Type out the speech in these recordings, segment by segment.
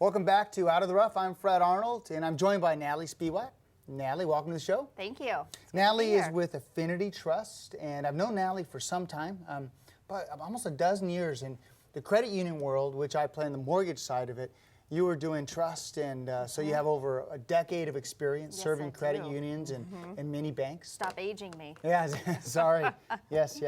Welcome back to Out of the Rough. I'm Fred Arnold, and I'm joined by Natalie Spiwak. Natalie, welcome to the show. Thank you. Natalie is with Affinity Trust, and I've known Natalie for some time, but almost a dozen years in the credit union world, which I play on the mortgage side of it. You were doing trust, and so you have over a decade of experience serving credit unions and many banks. Stop aging me. Yeah, sorry. Yes.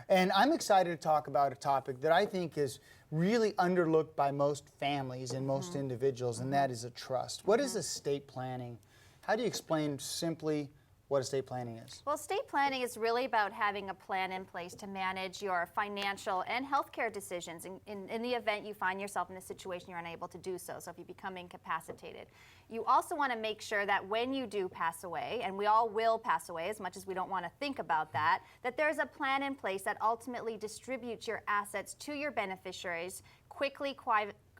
And I'm excited to talk about a topic that I think is really underlooked by most families and most individuals, and that is a trust. What is estate planning? How do you explain simply what estate planning is? Well, estate planning is really about having a plan in place to manage your financial and healthcare decisions in the event you find yourself in a situation you're unable to do so, so if you become incapacitated. You also want to make sure that when you do pass away, and we all will pass away as much as we don't want to think about that, that there's a plan in place that ultimately distributes your assets to your beneficiaries quickly,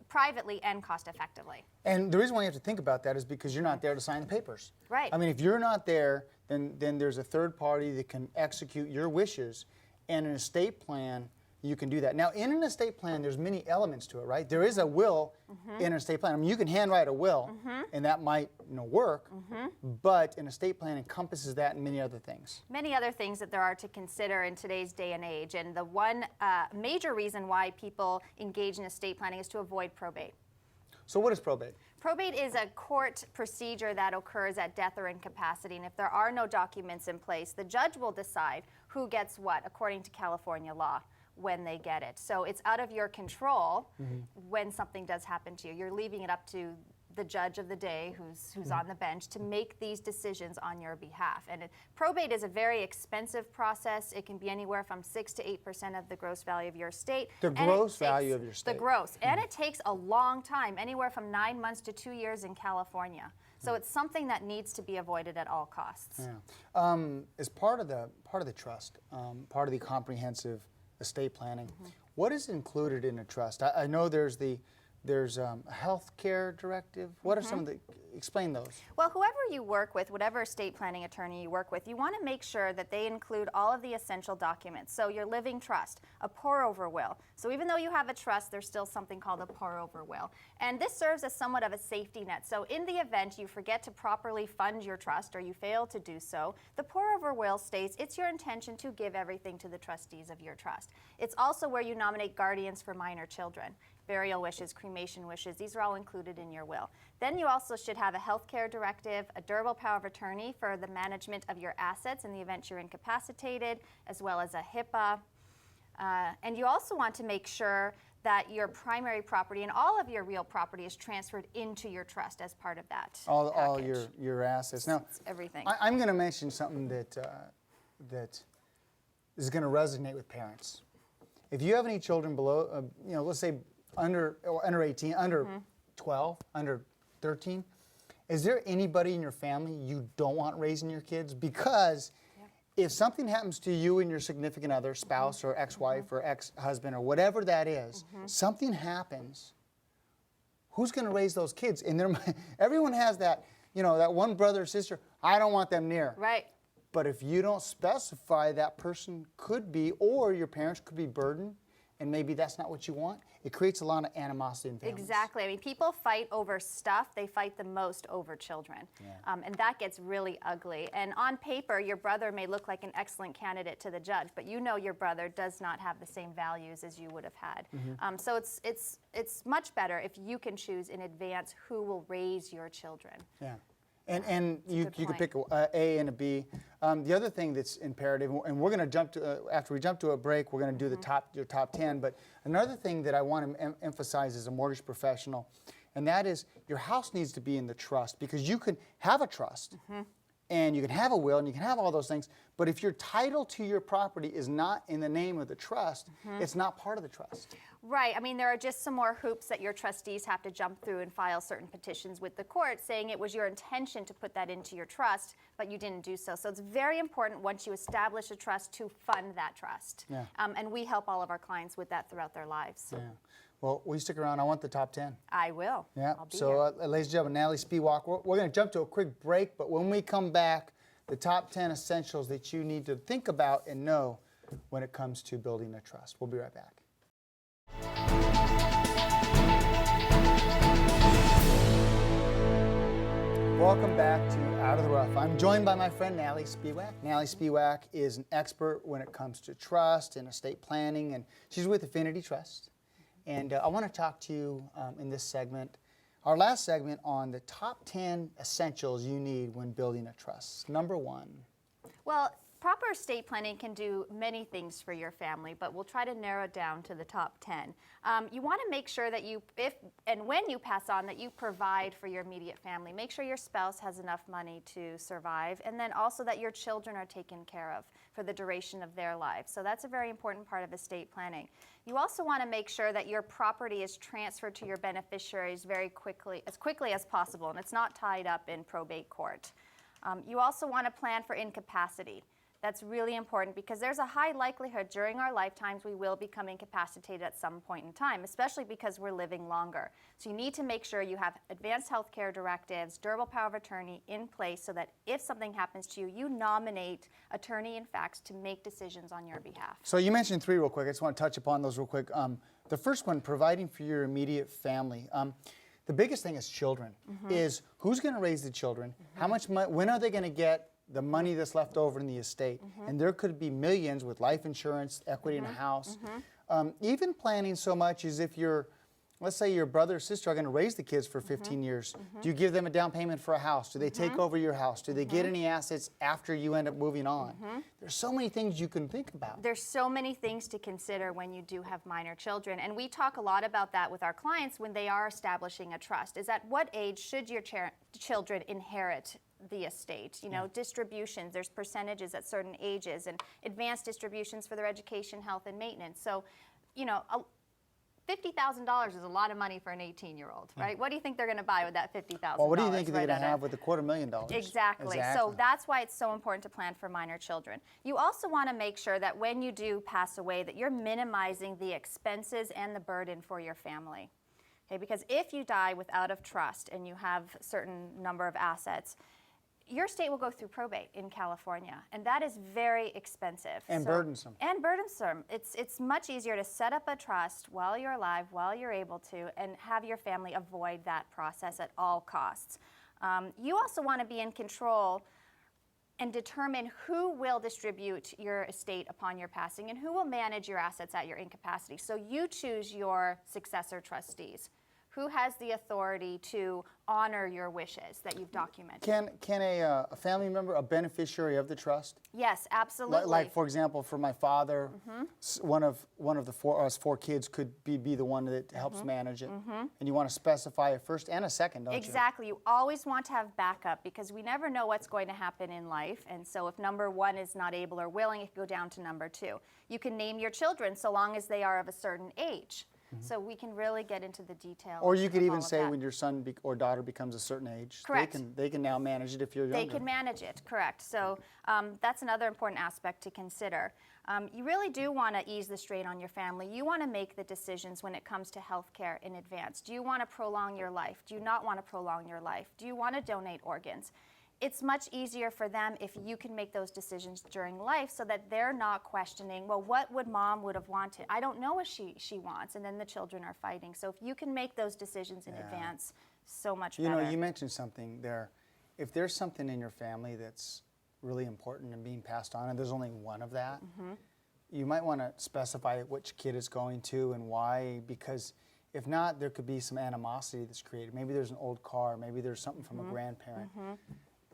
privately, and cost effectively. And the reason why you have to think about that is because you're not there to sign the papers. Right. I mean, if you're not there, then there's a third party that can execute your wishes, and an estate plan, you can do that. Now, in an estate plan, there's many elements to it, right? There is a will in an estate plan. I mean, you can handwrite a will, and that might work, but an estate plan encompasses that and many other things. Many other things that there are to consider in today's day and age, and the one major reason why people engage in estate planning is to avoid probate. So what is probate? Probate is a court procedure that occurs at death or incapacity, and if there are no documents in place, the judge will decide who gets what according to California law when they get it. So it's out of your control when something does happen to you. You're leaving it up to the judge of the day who's on the bench to make these decisions on your behalf. And probate is a very expensive process. It can be anywhere from 6 to 8% of the gross value of your estate. The gross value of your estate. The gross. And it takes a long time, anywhere from 9 months to 2 years in California. So it's something that needs to be avoided at all costs. Yeah. As part of the trust, part of the comprehensive estate planning, what is included in a trust? I know there's a health care directive. What are some of the, explain those. Well, whoever you work with, whatever estate planning attorney you work with, you want to make sure that they include all of the essential documents. So your living trust, a pour-over will. So even though you have a trust, there's still something called a pour-over will. And this serves as somewhat of a safety net. So in the event you forget to properly fund your trust or you fail to do so, the pour-over will states it's your intention to give everything to the trustees of your trust. It's also where you nominate guardians for minor children. Burial wishes, cremation wishes, these are all included in your will. Then you also should have a healthcare directive, a durable power of attorney for the management of your assets in the event you're incapacitated, as well as a HIPAA. And you also want to make sure that your primary property and all of your real property is transferred into your trust as part of that all your assets. Now, it's everything. I'm going to mention something that is going to resonate with parents. If you have any children below, let's say under 18, under 12, under 13, is there anybody in your family you don't want raising your kids? Because if something happens to you and your significant other, spouse or ex-wife or ex-husband or whatever that is, something happens, who's going to raise those kids? And everyone has that, that one brother or sister, I don't want them near. Right. But if you don't specify, that person could be, or your parents could be burdened, and maybe that's not what you want, it creates a lot of animosity in families. Exactly. I mean, people fight over stuff. They fight the most over children. Yeah. And that gets really ugly. And on paper, your brother may look like an excellent candidate to the judge, but your brother does not have the same values as you would have had. So it's much better if you can choose in advance who will raise your children. Yeah. And you could pick a A and a B. The other thing that's imperative, and we're going to jump to, after we jump to a break, we're going to do your top 10. But another thing that I want to emphasize as a mortgage professional, and that is your house needs to be in the trust, because you can have a trust, and you can have a will, and you can have all those things, but if your title to your property is not in the name of the trust, it's not part of the trust. Right. I mean, there are just some more hoops that your trustees have to jump through and file certain petitions with the court saying it was your intention to put that into your trust, but you didn't do so. So it's very important once you establish a trust to fund that trust. Yeah. And we help all of our clients with that throughout their lives. Yeah. Well, will you stick around? I want the top 10. I will. Yeah. I'll be so, here. Ladies and gentlemen, Natalie Spiwak, we're going to jump to a quick break, but when we come back, the top 10 essentials that you need to think about and know when it comes to building a trust. We'll be right back. Welcome back to Out of the Rough. I'm joined by my friend Natalie Spiwak. Natalie Spiwak is an expert when it comes to trust and estate planning, and she's with Affinity Trust. And I want to talk to you in this segment, our last segment, on the top 10 essentials you need when building a trust. Number one. Well, proper estate planning can do many things for your family, but we'll try to narrow it down to the top 10. You want to make sure that you, if and when you pass on, that you provide for your immediate family. Make sure your spouse has enough money to survive, and then also that your children are taken care of for the duration of their lives. So that's a very important part of estate planning. You also want to make sure that your property is transferred to your beneficiaries very quickly, as quickly as possible, and it's not tied up in probate court. You also want to plan for incapacity. That's really important because there's a high likelihood during our lifetimes we will become incapacitated at some point in time, especially because we're living longer. So you need to make sure you have advanced health care directives, durable power of attorney in place so that if something happens to you, you nominate attorney-in-fact to make decisions on your behalf. So you mentioned three real quick. I just want to touch upon those real quick. The first one, providing for your immediate family. The biggest thing is children. Is who's going to raise the children? How much money? When are they going to get the money that's left over in the estate? And there could be millions with life insurance, equity in a house. Even planning so much as if you're, let's say your brother or sister are going to raise the kids for 15 years. Do you give them a down payment for a house? Do they take over your house? Do they get any assets after you end up moving on? There's so many things you can think about. There's so many things to consider when you do have minor children, and we talk a lot about that with our clients when they are establishing a trust. Is at what age should your children inherit the estate? You know, distributions, there's percentages at certain ages, and advanced distributions for their education, health, and maintenance. So, you know, $50,000 is a lot of money for an 18-year-old, right? What do you think they're going to buy with that $50,000? Well, what do you think they're going to have with $250,000? Exactly. So that's why it's so important to plan for minor children. You also want to make sure that when you do pass away, that you're minimizing the expenses and the burden for your family. Okay, because if you die without a trust and you have a certain number of assets, your estate will go through probate in California, and that is very expensive. And burdensome. And burdensome. It's much easier to set up a trust while you're alive, while you're able to, and have your family avoid that process at all costs. You also want to be in control and determine who will distribute your estate upon your passing and who will manage your assets at your incapacity. So you choose your successor trustees. Who has the authority to honor your wishes that you've documented? Can a family member, a beneficiary of the trust? Yes, absolutely. Like for example, for my father, one of the four kids could be the one that helps manage it. And you want to specify a first and a second, don't you? Exactly. You always want to have backup because we never know what's going to happen in life. And so if number one is not able or willing, it can go down to number two. You can name your children so long as they are of a certain age. So we can really get into the details. Or you could even say when your son or daughter becomes a certain age, correct. They can now manage it if you're younger. They can manage it, correct. So that's another important aspect to consider. You really do want to ease the strain on your family. You want to make the decisions when it comes to health care in advance. Do you want to prolong your life? Do you not want to prolong your life? Do you want to donate organs? It's much easier for them if you can make those decisions during life so that they're not questioning, well, what would mom would have wanted? I don't know what she wants, and then the children are fighting. So if you can make those decisions in advance, so much better. You know, you mentioned something there. If there's something in your family that's really important and being passed on, and there's only one of that, you might want to specify which kid it's going to and why, because if not, there could be some animosity that's created. Maybe there's an old car, maybe there's something from a grandparent.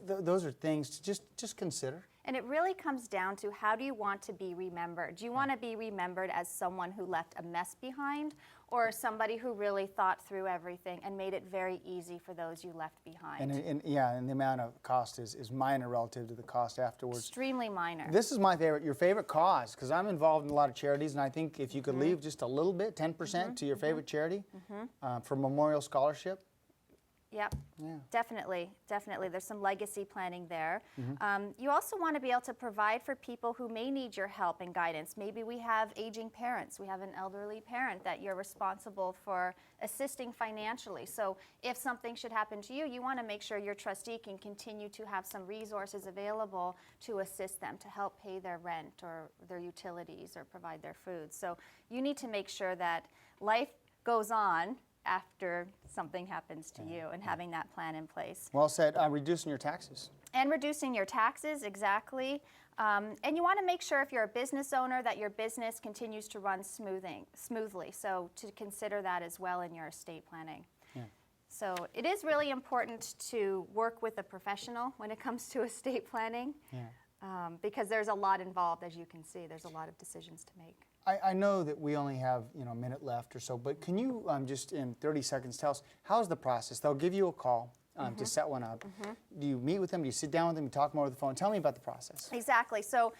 Those are things to just consider. And it really comes down to, how do you want to be remembered? Do you want to be remembered as someone who left a mess behind, or somebody who really thought through everything and made it very easy for those you left behind? And the amount of cost is minor relative to the cost afterwards. Extremely minor. This is my favorite, your favorite cause, because I'm involved in a lot of charities, and I think if you could leave just a little bit, 10% to your favorite charity for memorial scholarship. Yep, definitely. There's some legacy planning there. You also want to be able to provide for people who may need your help and guidance. Maybe we have aging parents. We have an elderly parent that you're responsible for assisting financially. So if something should happen to you, you want to make sure your trustee can continue to have some resources available to assist them, to help pay their rent or their utilities or provide their food. So you need to make sure that life goes on after something happens to you, and having that plan in place. Well said. Reducing your taxes. And reducing your taxes, exactly. And you want to make sure, if you're a business owner, that your business continues to run smoothly. So to consider that as well in your estate planning. Yeah. So it is really important to work with a professional when it comes to estate planning, because there's a lot involved, as you can see. There's a lot of decisions to make. I know that we only have a minute left or so, but can you just in 30 seconds tell us, how's the process? They'll give you a call to set one up. Do you meet with them? Do you sit down with them? You talk more over the phone? Tell me about the process. Exactly. So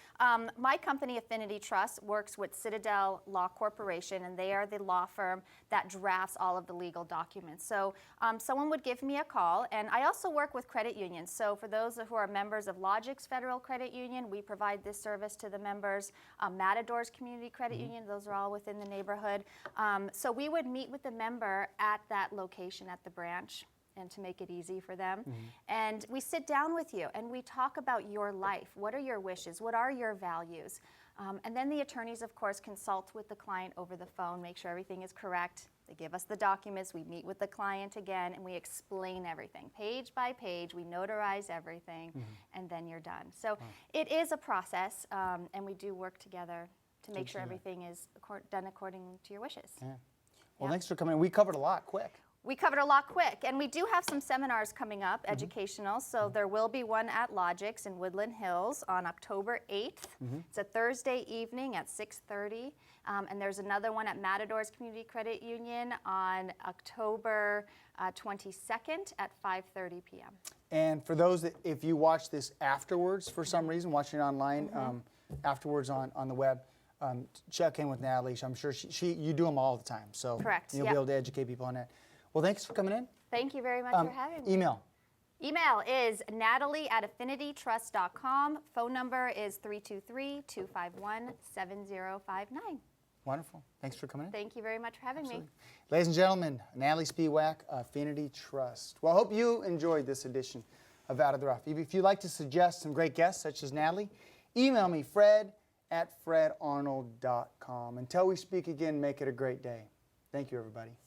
my company, Affinity Trust, works with Citadel Law Corporation, and they are the law firm that drafts all of the legal documents. So someone would give me a call, and I also work with credit unions. So for those who are members of Logix Federal Credit Union, we provide this service to the members. Matador's Community Credit Union, those are all within the neighborhood. So we would meet with the member at that location, at the branch, and to make it easy for them. And we sit down with you and we talk about your life. What are your wishes? What are your values? And then the attorneys, of course, consult with the client over the phone, make sure everything is correct. They give us the documents, we meet with the client again, and we explain everything. Page by page, we notarize everything, and then you're done. So it is a process, and we do work together to make sure everything is done according to your wishes. Well, thanks for coming in. We covered a lot quick. We covered a lot quick, and we do have some seminars coming up, educational. So there will be one at Logix in Woodland Hills on October 8th. It's a Thursday evening at 6:30. And there's another one at Matador's Community Credit Union on October 22nd at 5:30 p.m. And for those that, if you watch this afterwards for some reason, watching it online afterwards on the web, check in with Natalie. I'm sure you do them all the time. So Correct, you'll be able to educate people on that. Well, thanks for coming in. Thank you very much for having me. Email. Email is natalie@affinitytrust.com. Phone number is 323-251-7059. Wonderful. Thanks for coming in. Thank you very much for having me. Ladies and gentlemen, Natalie Spiwak, Affinity Trust. Well, I hope you enjoyed this edition of Out of the Rough. If you'd like to suggest some great guests, such as Natalie, email me, fred@fredarnold.com. Until we speak again, make it a great day. Thank you, everybody.